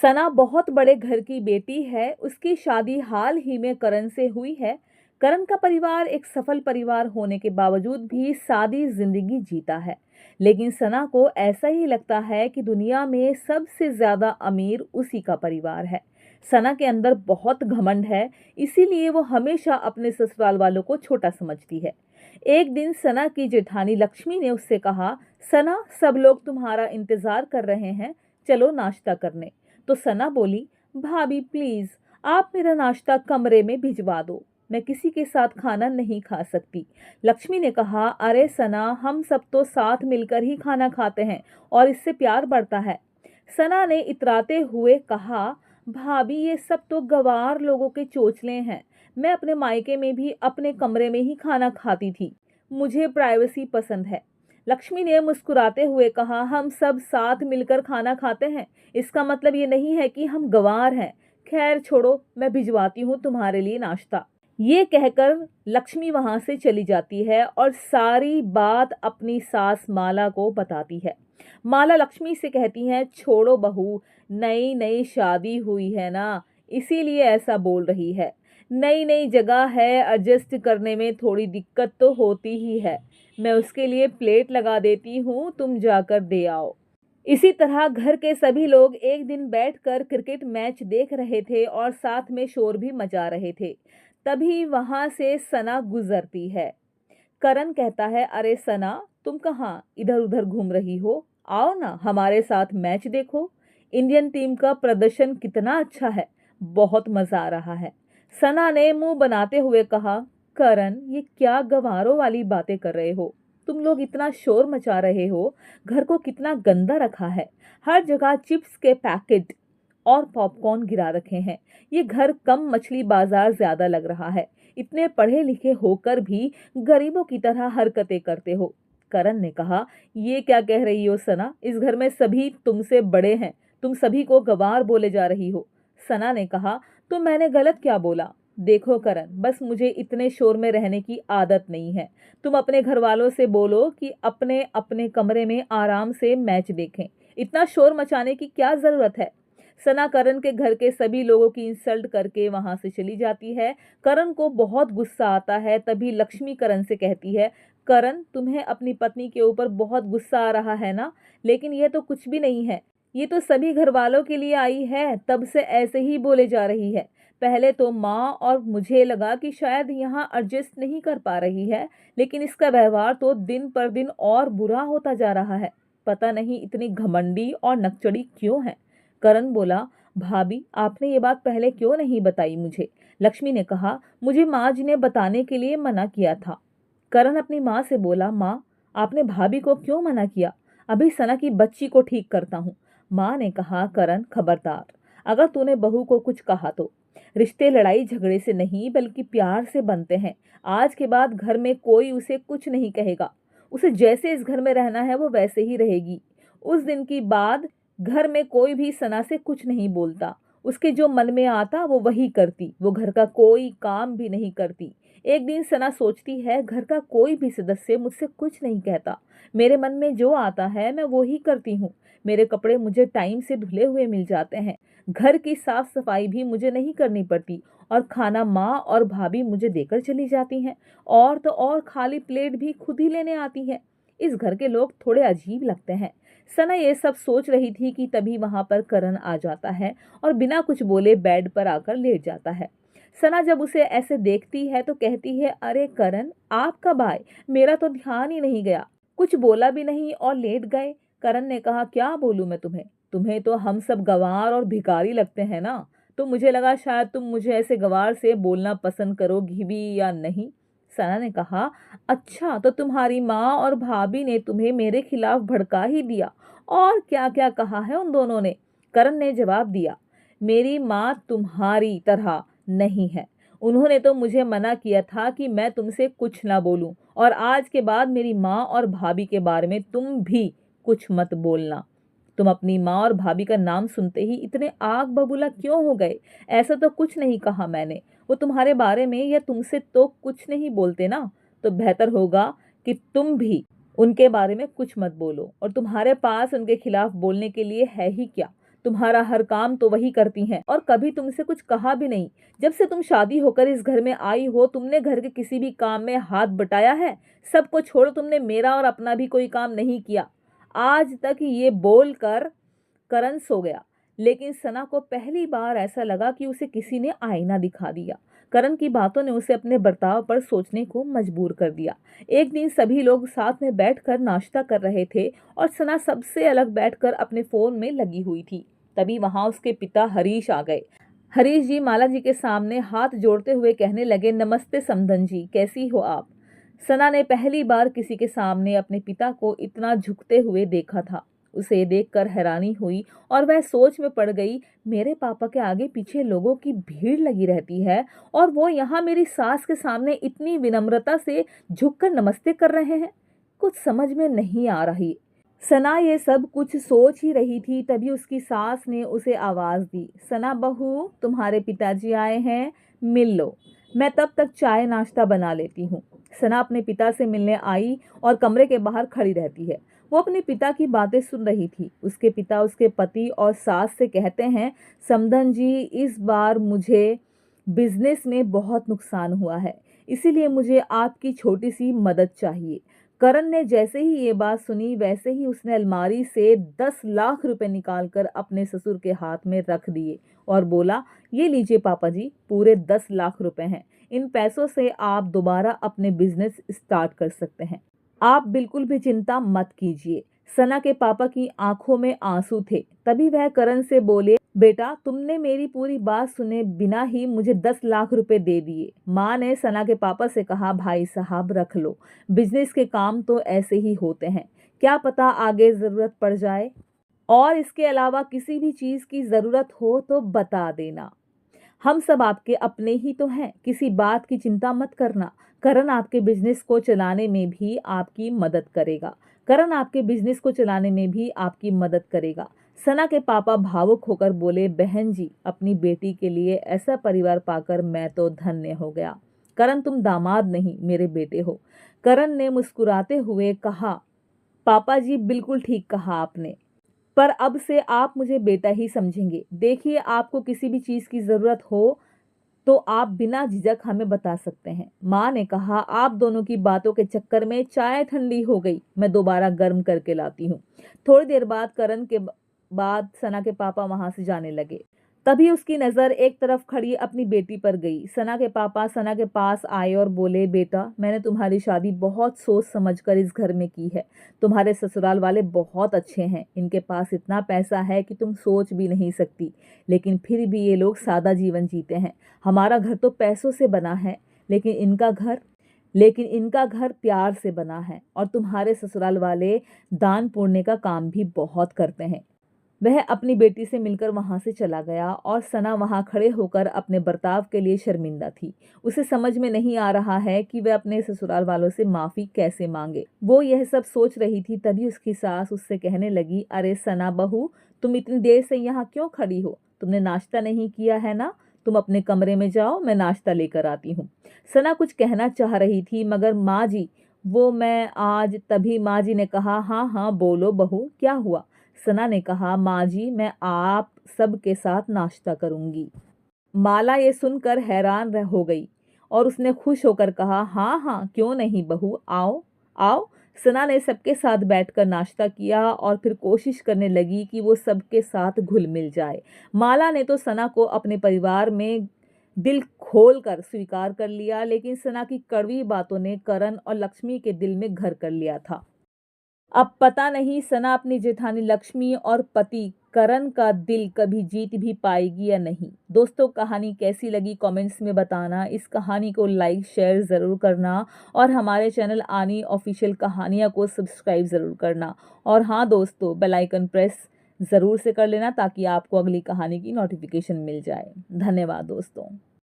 सना बहुत बड़े घर की बेटी है। उसकी शादी हाल ही में करण से हुई है। करण का परिवार एक सफल परिवार होने के बावजूद भी सादी जिंदगी जीता है। लेकिन सना को ऐसा ही लगता है कि दुनिया में सबसे ज्यादा अमीर उसी का परिवार है। सना के अंदर बहुत घमंड है, इसीलिए वो हमेशा अपने ससुराल वालों को छोटा समझती है। एक दिन सना की जेठानी लक्ष्मी ने उससे कहा, सना, सब लोग तुम्हारा इंतजार कर रहे हैं, चलो नाश्ता करने। तो सना बोली, भाभी प्लीज, आप मेरा नाश्ता कमरे में भिजवा दो, मैं किसी के साथ खाना नहीं खा सकती। लक्ष्मी ने कहा, अरे सना, हम सब तो साथ मिलकर ही खाना खाते हैं और इससे प्यार बढ़ता है। सना ने इतराते हुए कहा, भाभी ये सब तो गवार लोगों के चोचले हैं। मैं अपने मायके में भी अपने कमरे में ही खाना खाती थी, मुझे प्राइवेसी पसंद है। लक्ष्मी ने मुस्कुराते हुए कहा, हम सब साथ मिलकर खाना खाते हैं, इसका मतलब ये नहीं है कि हम गंवार हैं। खैर छोड़ो, मैं भिजवाती हूँ तुम्हारे लिए नाश्ता। ये कहकर लक्ष्मी वहां से चली जाती है और सारी बात अपनी सास माला को बताती है। माला लक्ष्मी से कहती है, छोड़ो बहू, नई नई शादी हुई है ना, इसीलिए ऐसा बोल रही है। नई नई जगह है, एडजस्ट करने में थोड़ी दिक्कत तो होती ही है। मैं उसके लिए प्लेट लगा देती हूँ, तुम जाकर दे आओ। इसी तरह घर के सभी लोग एक दिन बैठकर क्रिकेट मैच देख रहे थे और साथ में शोर भी मचा रहे थे। तभी वहां से सना गुजरती है। करण कहता है, अरे सना, तुम कहाँ इधर उधर घूम रही हो, आओ ना हमारे साथ मैच देखो। इंडियन टीम का प्रदर्शन कितना अच्छा है, बहुत मजा आ रहा है। सना ने मुंह बनाते हुए कहा, करण, ये क्या गंवारों वाली बातें कर रहे हो, तुम लोग इतना शोर मचा रहे हो, घर को कितना गंदा रखा है, हर जगह चिप्स के पैकेट और पॉपकॉर्न गिरा रखे हैं। ये घर कम मछली बाजार ज्यादा लग रहा है, इतने पढ़े लिखे होकर भी गरीबों की तरह हरकतें करते हो। करण ने कहा, ये क्या कह रही हो सना, इस घर में सभी तुमसे बड़े हैं, तुम सभी को गंवार बोले जा रही हो। सना ने कहा, तो मैंने गलत क्या बोला? देखो करण, बस मुझे इतने शोर में रहने की आदत नहीं है। तुम अपने घर वालों से बोलो कि अपने अपने कमरे में आराम से मैच देखें, इतना शोर मचाने की क्या जरूरत है। सना करण के घर के सभी लोगों की इंसल्ट करके वहां से चली जाती है। करण को बहुत गुस्सा आता है। तभी लक्ष्मी करण से कहती है, करण, तुम्हें अपनी पत्नी के ऊपर बहुत गुस्सा आ रहा है ना, लेकिन यह तो कुछ भी नहीं है, ये तो सभी घर वालों के लिए आई है, तब से ऐसे ही बोले जा रही है। पहले तो माँ और मुझे लगा कि शायद यहाँ एडजस्ट नहीं कर पा रही है, लेकिन इसका व्यवहार तो दिन पर दिन और बुरा होता जा रहा है। पता नहीं इतनी घमंडी और नकचड़ी क्यों है। करण बोला, भाभी, आपने ये बात पहले क्यों नहीं बताई मुझे? लक्ष्मी ने कहा, मुझे माँ जी ने बताने के लिए मना किया था। करण अपनी माँ से बोला, माँ, आपने भाभी को क्यों मना किया? अभी सना की बच्ची को ठीक करता हूँ। माँ ने कहा, करण खबरदार, अगर तूने बहू को कुछ कहा तो। रिश्ते लड़ाई झगड़े से नहीं बल्कि प्यार से बनते हैं। आज के बाद घर में कोई उसे कुछ नहीं कहेगा, उसे जैसे इस घर में रहना है वो वैसे ही रहेगी। उस दिन की बाद घर में कोई भी सना से कुछ नहीं बोलता, उसके जो मन में आता वो वही करती, वो घर का कोई काम भी नहीं करती। एक दिन सना सोचती है, घर का कोई भी सदस्य मुझसे कुछ नहीं कहता, मेरे मन में जो आता है मैं वो ही करती हूँ। मेरे कपड़े मुझे टाइम से धुले हुए मिल जाते हैं, घर की साफ सफाई भी मुझे नहीं करनी पड़ती और खाना माँ और भाभी मुझे देकर चली जाती हैं। और तो और खाली प्लेट भी खुद ही लेने आती है। इस घर के लोग थोड़े अजीब लगते हैं। सना ये सब सोच रही थी कि तभी वहां पर करण आ जाता है और बिना कुछ बोले बेड पर आकर लेट जाता है। सना जब उसे ऐसे देखती है तो कहती है, अरे करण, आप कब आए? मेरा तो ध्यान ही नहीं गया, कुछ बोला भी नहीं और लेट गए। करण ने कहा, क्या बोलूं मैं तुम्हें, तुम्हें तो हम सब गंवार और भिखारी लगते हैं ना, तो मुझे लगा शायद तुम मुझे ऐसे गंवार से बोलना पसंद करोगी भी या नहीं। सना ने कहा, अच्छा, तो तुम्हारी माँ और भाभी ने तुम्हें मेरे खिलाफ भड़का ही दिया, और क्या क्या कहा है उन दोनों ने? करण ने जवाब दिया, मेरी माँ तुम्हारी तरह नहीं है, उन्होंने तो मुझे मना किया था कि मैं तुमसे कुछ ना बोलूं, और आज के बाद मेरी माँ और भाभी के बारे में तुम भी कुछ मत बोलना। तुम अपनी माँ और भाभी का नाम सुनते ही इतने आग बबूला क्यों हो गए? ऐसा तो कुछ नहीं कहा मैंने, वो तुम्हारे बारे में या तुमसे तो कुछ नहीं बोलते ना, तो बेहतर होगा कि तुम भी उनके बारे में कुछ मत बोलो, और तुम्हारे पास उनके खिलाफ बोलने के लिए है ही क्या? तुम्हारा हर काम तो वही करती हैं और कभी तुमसे कुछ कहा भी नहीं। जब से तुम शादी होकर इस घर में आई हो तुमने घर के किसी भी काम में हाथ बटाया है? सबको छोड़ तुमने मेरा और अपना भी कोई काम नहीं किया आज तक। ये बोलकर करण सो गया, लेकिन सना को पहली बार ऐसा लगा कि उसे किसी ने आईना दिखा दिया। करण की बातों ने उसे अपने बर्ताव पर सोचने को मजबूर कर दिया। एक दिन सभी लोग साथ में बैठकर नाश्ता कर रहे थे और सना सबसे अलग बैठकर अपने फोन में लगी हुई थी। तभी वहां उसके पिता हरीश आ गए। हरीश जी माला जी के सामने हाथ जोड़ते हुए कहने लगे, नमस्ते समधन जी, कैसी हो आप? सना ने पहली बार किसी के सामने अपने पिता को इतना झुकते हुए देखा था। उसे देखकर हैरानी हुई और वह सोच में पड़ गई, मेरे पापा के आगे पीछे लोगों की भीड़ लगी रहती है और वो यहाँ मेरी सास के सामने इतनी विनम्रता से झुककर नमस्ते कर रहे हैं। कुछ समझ में नहीं आ रही। सना ये सब कुछ सोच ही रही थी, तभी उसकी सास ने उसे आवाज दी, सना बहू, तुम्हारे पिताजी आए हैं, मिल लो। मैं तब तक चाय नाश्ता बना लेती हूँ। सना अपने पिता से मिलने आई और कमरे के बाहर खड़ी रहती है। वो अपने पिता की बातें सुन रही थी। उसके पिता उसके पति और सास से कहते हैं, समधन जी, इस बार मुझे बिजनेस में बहुत नुकसान हुआ है, इसीलिए मुझे आपकी छोटी सी मदद चाहिए। करण ने जैसे ही ये बात सुनी वैसे ही उसने अलमारी से 10 लाख रुपए निकालकर अपने ससुर के हाथ में रख दिए और बोला, ये लीजिए पापा जी, पूरे 10 लाख रुपए हैं। इन पैसों से आप दोबारा अपने बिजनेस स्टार्ट कर सकते हैं। आप बिल्कुल भी चिंता मत कीजिए। सना के पापा की आंखों में आंसू थे। तभी वह करण से बोले, बेटा, तुमने मेरी पूरी बात सुने बिना ही मुझे 10 लाख रुपए दे दिए। माँ ने सना के पापा से कहा, भाई साहब रख लो, बिजनेस के काम तो ऐसे ही होते हैं, क्या पता आगे जरूरत पड़ जाए, और इसके अलावा किसी भी चीज की जरूरत हो तो बता देना। हम सब आपके अपने ही तो हैं, किसी बात की चिंता मत करना। करण आपके बिजनेस को चलाने में भी आपकी मदद करेगा। करण आपके बिजनेस को चलाने में भी आपकी मदद करेगा। सना के पापा भावुक होकर बोले, बहन जी, अपनी बेटी के लिए ऐसा परिवार पाकर मैं तो धन्य हो गया। करण, तुम दामाद नहीं, मेरे बेटे हो। करण ने मुस्कुराते हुए कहा, पापा जी, बिल्कुल ठीक कहा आपने, पर अब से आप मुझे बेटा ही समझेंगे। देखिए, आपको किसी भी चीज की जरूरत हो तो आप बिना झिझक हमें बता सकते हैं। माँ ने कहा, आप दोनों की बातों के चक्कर में चाय ठंडी हो गई, मैं दोबारा गर्म करके लाती हूँ। थोड़ी देर बाद करण के बाद सना के पापा वहां से जाने लगे। तभी उसकी नजर एक तरफ खड़ी अपनी बेटी पर गई। सना के पापा सना के पास आए और बोले, बेटा, मैंने तुम्हारी शादी बहुत सोच समझकर इस घर में की है। तुम्हारे ससुराल वाले बहुत अच्छे हैं, इनके पास इतना पैसा है कि तुम सोच भी नहीं सकती, लेकिन फिर भी ये लोग सादा जीवन जीते हैं। हमारा घर तो पैसों से बना है, लेकिन इनका घर प्यार से बना है। और तुम्हारे ससुराल वाले दान पुण्य का काम भी बहुत करते हैं। वह अपनी बेटी से मिलकर वहां से चला गया और सना वहां खड़े होकर अपने बर्ताव के लिए शर्मिंदा थी। उसे समझ में नहीं आ रहा है कि वह अपने ससुराल वालों से माफी कैसे मांगे। वो यह सब सोच रही थी, तभी उसकी सास उससे कहने लगी, अरे सना बहू, तुम इतनी देर से यहाँ क्यों खड़ी हो? तुमने नाश्ता नहीं किया है ना? तुम अपने कमरे में जाओ, मैं नाश्ता लेकर आती हूँ। सना कुछ कहना चाह रही थी, मगर माँ जी, वो मैं आज। तभी माँ जी ने कहा, हाँ हाँ बोलो बहू, क्या हुआ? सना ने कहा, माँ जी, मैं आप सब के साथ नाश्ता करूंगी। माला ये सुनकर हैरान हो गई और उसने खुश होकर कहा, हाँ हाँ, क्यों नहीं बहू, आओ आओ। सना ने सबके साथ बैठकर नाश्ता किया और फिर कोशिश करने लगी कि वो सबके साथ घुल मिल जाए। माला ने तो सना को अपने परिवार में दिल खोल कर स्वीकार कर लिया, लेकिन सना की कड़वी बातों ने करण और लक्ष्मी के दिल में घर कर लिया था। अब पता नहीं सना अपनी जेठानी लक्ष्मी और पति करण का दिल कभी जीत भी पाएगी या नहीं। दोस्तों, कहानी कैसी लगी कमेंट्स में बताना। इस कहानी को लाइक शेयर ज़रूर करना और हमारे चैनल आनी ऑफिशियल कहानियाँ को सब्सक्राइब ज़रूर करना। और हाँ दोस्तों, बेल आइकन प्रेस ज़रूर से कर लेना ताकि आपको अगली कहानी की नोटिफिकेशन मिल जाए। धन्यवाद दोस्तों।